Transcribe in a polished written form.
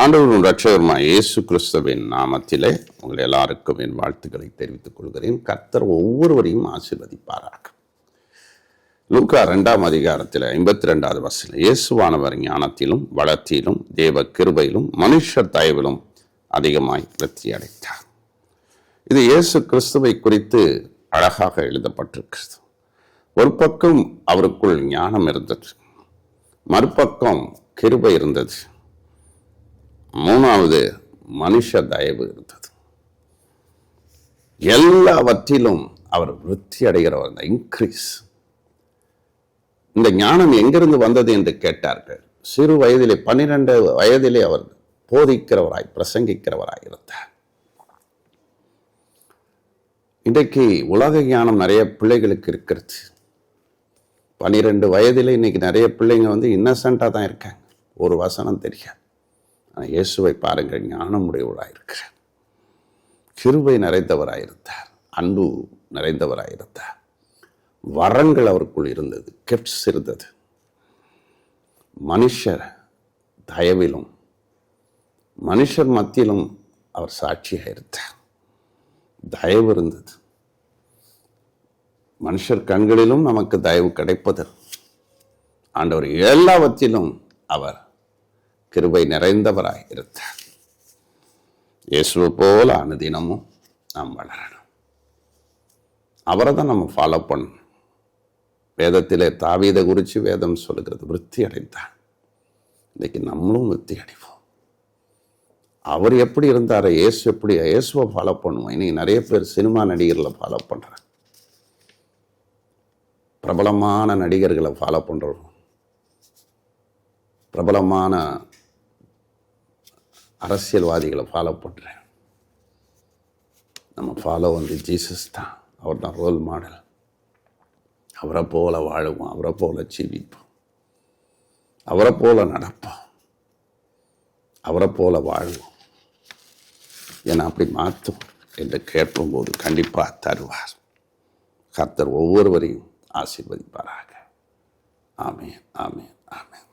ஆண்டவரும் இரட்சகருமாய் இயேசு கிறிஸ்துவின் நாமத்திலே உங்கள் எல்லாருக்கும் என் வாழ்த்துக்களை தெரிவித்துக் கொள்கிறேன். கர்த்தர் ஒவ்வொருவரையும் ஆசீர்வதிப்பாராக. லூக்கா 2ஆம் அதிகாரத்தில் 52வது வசனம், இயேசுவானவர் ஞானத்திலும் வளர்ச்சியிலும் தேவ கிருபையிலும் மனுஷர் தயவிலும் அதிகமாய் விருத்தி அடைத்தார். இது இயேசு கிறிஸ்துவை குறித்து அழகாக எழுதப்பட்டிருக்கிறது. ஒரு பக்கம் அவருக்குள் ஞானம் இருந்தது, மறுபக்கம் கிருபை இருந்தது, மூணாவது மனுஷ தயவு இருந்தது. எல்லாவற்றிலும் அவர் விருத்தி அடைகிறவர், இன்க்ரீஸ். இந்த ஞானம் எங்கிருந்து வந்தது என்று கேட்டார்கள். சிறு வயதிலே 12 வயதிலே அவர் போதிக்கிறவராய் பிரசங்கிக்கிறவராய் இருந்தார். இன்றைக்கு உலக ஞானம் நிறைய பிள்ளைகளுக்கு இருக்கிறது. 12 வயதிலே இன்னைக்கு நிறைய பிள்ளைங்க இன்னசென்ட்டாக தான் இருக்காங்க, ஒரு வசனம் தெரியாது. ஆனால் இயேசுவை பாருங்கள், ஞானமுடையவராக இருக்கிறார், கிருபை நிறைந்தவராயிருந்தார், அன்பு நிறைந்தவராயிருந்தார், வரங்கள் அவருக்குள் இருந்தது, கிஃப்ட்ஸ் இருந்தது, மனுஷர் தயவிலும் மனுஷர் மத்தியிலும் அவர் சாட்சியாக இருந்தார். தயவு இருந்தது. மனுஷர் கண்களிலும் நமக்கு தயவு கிடைப்பது. ஆண்டவர் எல்லாவற்றிலும் அவர் கிருபை நிறைந்தவராய் இருந்தார். இயேசுவை போல அனுதினமும் நாம் வளரணும். அவரை தான் நம்ம ஃபாலோ பண்ணணும். வேதத்திலே தாவீதை குறித்து வேதம் சொல்லுகிறது, விருத்தி அடைந்தார். இன்னைக்கு நம்மளும் விருத்தி அடைவோம். அவர் எப்படி இருந்தார், இயேசு எப்படி, இயேசுவை ஃபாலோ பண்ணுவோம். இன்னைக்கு நிறைய பேர் சினிமா நடிகர்களை ஃபாலோ பண்ணுறாங்க, பிரபலமான நடிகர்களை ஃபாலோ பண்ணுறோம், பிரபலமான அரசியல்வாதிகளை ஃபாலோ பண்ணுறேன். நம்ம ஃபாலோ ஜீசஸ் தான். அவர் தான் ரோல் மாடல். அவரை போல வாழுவோம், அவரை போல ஜீவிப்போம், அவரை போல நடப்போம், அவரை போல வாழ்வோம். ஏன்னா அப்படி மாற்றும் என்று கேட்கும்போது கண்டிப்பாக தருவார். கர்த்தர் ஒவ்வொருவரையும் ஆசீர்வதிப்பாராக. ஆமென், ஆமென், ஆமென்.